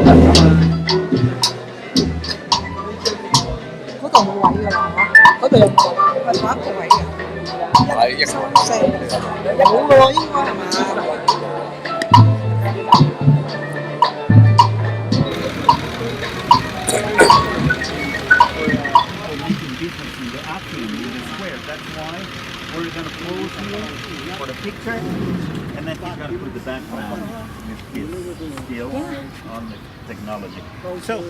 嗰度冇位㗎啦，嗰度有冇位？係同一個位嘅。係一三四冇喎，應該係嘛？We're going to close here for the picture, and then he's going to put the background with his skills on the technology. So,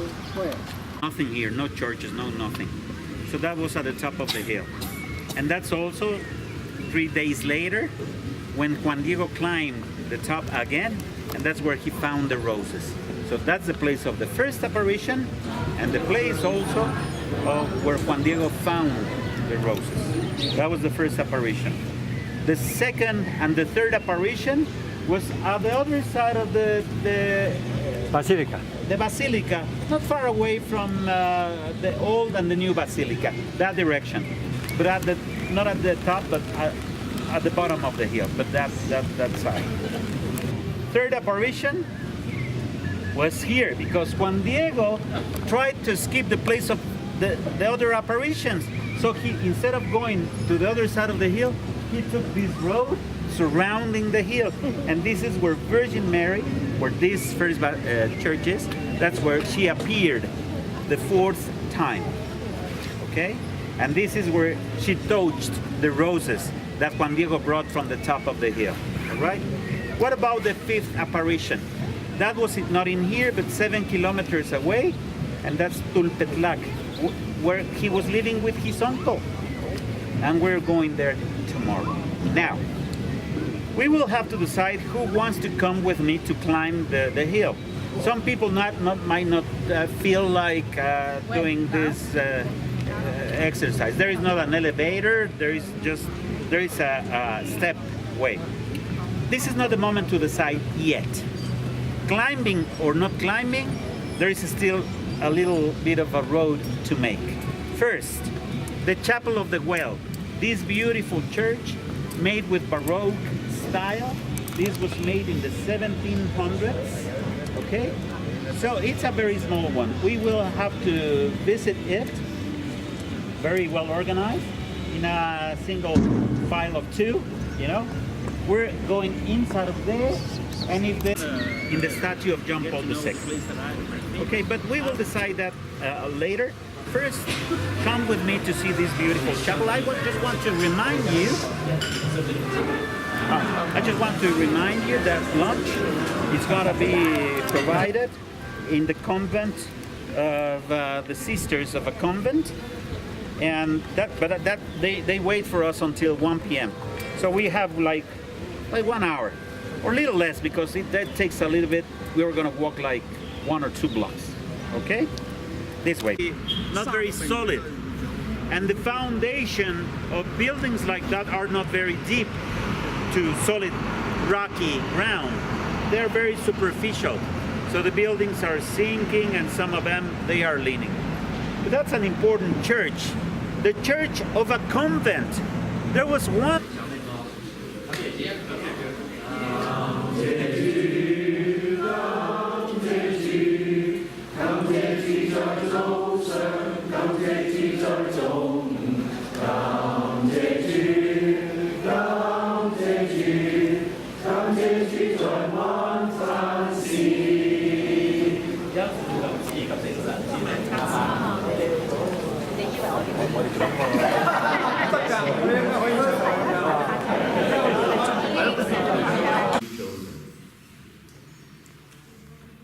nothing here, no churches, no nothing. So that was at the top of the hill. And that's also 3 days later when Juan Diego climbed the top again, and that's where he found the roses. So that's the place of the first apparition, and the place also of where Juan Diego found the roses. That was the first apparition. The second and the third apparition was at the other side of the Basilica. The basilica, not far away from the old and the new basilica, that direction. But not at the top, but at the bottom of the hill, but that side. Third apparition was here because Juan Diego tried to skip the place of the other apparitions. So he, instead of going to the other side of the hill, he took this road surrounding the hill. And this is where Virgin Mary, where this first church is, that's where she appeared the fourth time. Okay? And this is where she touched the roses that Juan Diego brought from the top of the hill. All right? What about the fifth apparition? That was not in here, but 7 kilometers away, and that's Tulpetlac, where he was living with his uncle. And we're going there tomorrow. Now, we will have to decide who wants to come with me to climb the hill. Some people might not feel like doing this exercise. There is not an elevator, there is a step way. This is not the moment to decide yet. Climbing or not climbing, there is still a little bit of a road to make. First, the Chapel of the Well. This beautiful church made with Baroque style. This was made in the 1700s. Okay? So it's a very small one. We will have to visit it. Very well organized in a single file of 2, you know. We're going inside of there, and if in the statue of John Paul II. Okay, but we will decide that later. First, come with me to see this beautiful chapel. I just want to remind you. That lunch is going to be provided in the convent of the sisters of a convent, and they wait for us until 1 p.m. So we have like 1 hour, or a little less, because that takes a little bit. We were going to walk like 1 or 2 blocks. Okay, this way. Not very solid, and the foundation of buildings like that are not very deep to solid rocky ground. They're very superficial, so the buildings are sinking, and some of them they are leaning. But that's an important church, the church of a convent. There was one.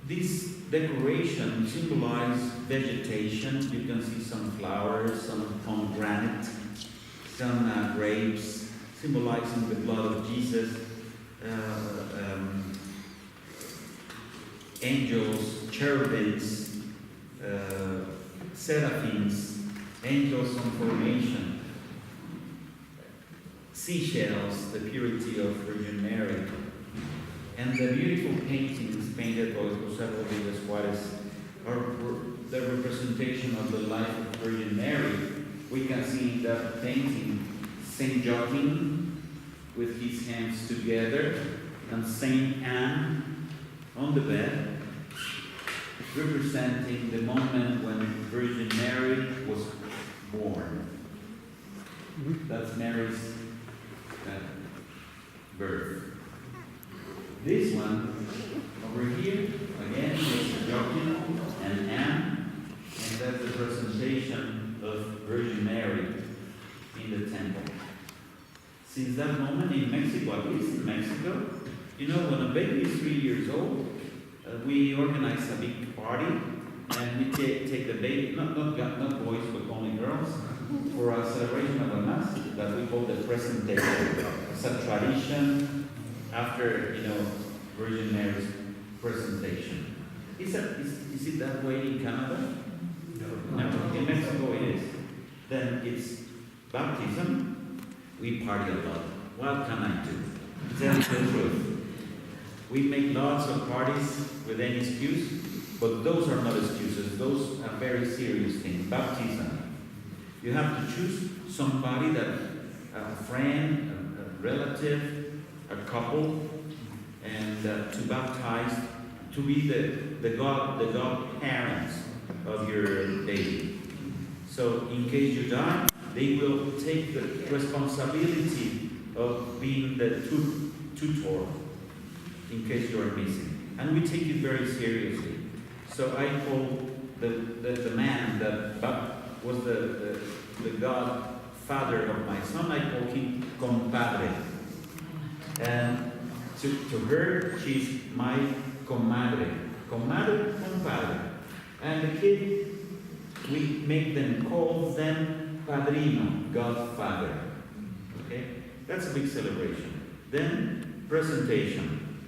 This decoration symbolizes vegetation. You can see some flowers, some pomegranate, some grapes, symbolizing the blood of Jesus. Angels, cherubims, seraphims, angels on formation, seashells, the purity of Virgin Mary, and the beautiful paintings painted by José Rodríguez Juárez are the representation of the life of Virgin Mary. We can see in that painting Saint Joachim with his hands together, and Saint Anne on the bed, representing the moment when Virgin Mary was born. That's Mary's birth. This one over here, again, is Joachim and Anne, and that's the presentation of Virgin Mary in the temple. Since that moment in Mexico, at least in Mexico, you know, when a baby is 3 years old, we organize a big party, and we take the baby, not boys, but only girls, for a celebration of a mass that we call the presentation. It's a tradition after, you know, Virgin Mary's presentation. Is it that way in Canada? No. In Mexico it is. Then it's baptism. We party a lot. What can I do? Tell you the truth. We make lots of parties with any excuse, but those are not excuses. Those are very serious things. Baptism. You have to choose somebody that, a friend, a relative, a couple, and to baptize, to be the godparents of your baby. So in case you die, they will take the responsibility of being the tutor in case you are missing. And we take it very seriously. So I call the man that was the godfather of my son, I call him compadre. And to her, she's my comadre. Comadre, compadre. And the kid, we make them call them padrino, godfather. Okay? That's a big celebration. Then presentation.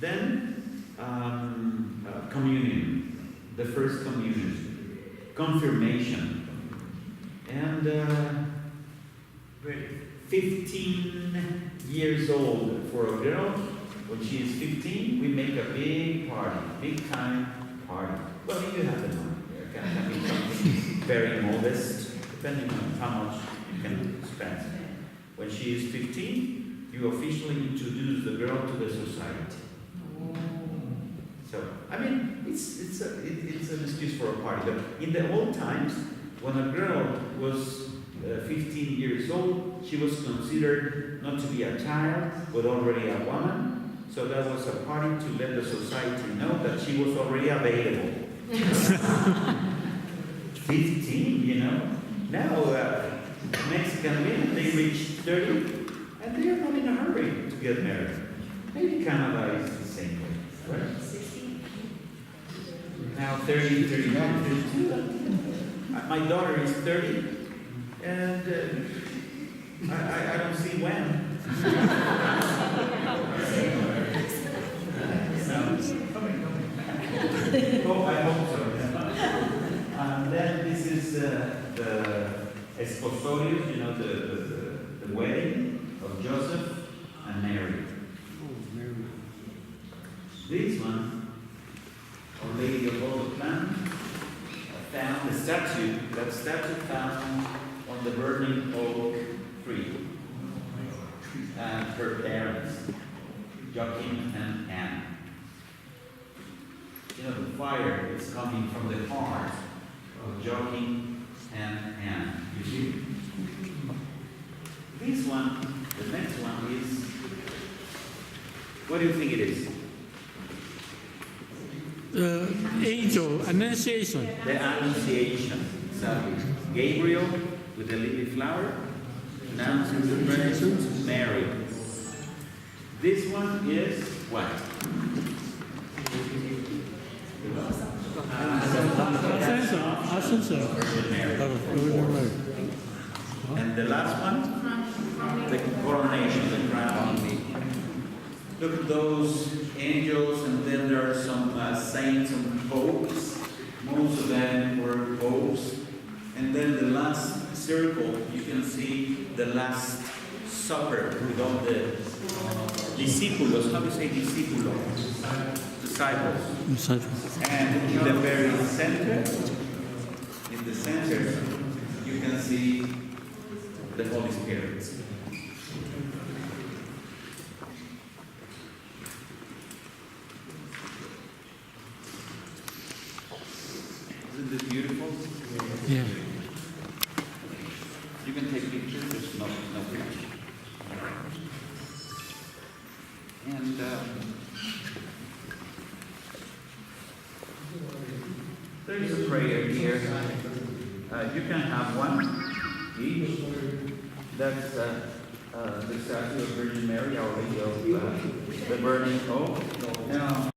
Then communion, the first communion. Confirmation. And 15 years old for a girl. When she is 15, we make a big party, big time party. Well, you have the money. It can be something very modest, depending on how much you can spend. When she is 15, you officially introduce the girl to the society. So, I mean, it's an excuse for a party. But in the old times, when a girl was 15 years old, she was considered not to be a child, but already a woman. So that was a party to let the society know that she was already available. 15, you know. Now, Mexican women, they reach 30, and they are not in a hurry to get married. Maybe Canada is the same way, right? 16. Now 30, 31, 32. My daughter is 30, and I don't see when. Oh, I hope so. And then this is the esposorios, you know, the wedding of Joseph and Mary. This one, Our Lady of Guadalupe, found the statue, that statue found on the burning oak tree. And her parents, Joachim and Anne. You know, the fire is coming from the heart of Joachim and Anne. You see? This one, the next one is, what do you think it is? Angel, Annunciation. The Annunciation. So, Gabriel with the lily flower announces the presence of Mary. This one is what? Virgin Mary. And the last one, the coronation, the crown. Look at those angels, and then there are some saints and popes. Most of them were popes. And then the last circle, you can see the Last Supper with all the discípulos. How do you say discípulos? Disciples. And in the very center, you can see the Holy Spirit. Isn't this beautiful? Yeah. You can take pictures, there's no flash. And there's a prayer here. You can have one each. That's the statue of Virgin Mary, Our Lady of the Burning Hope. Now,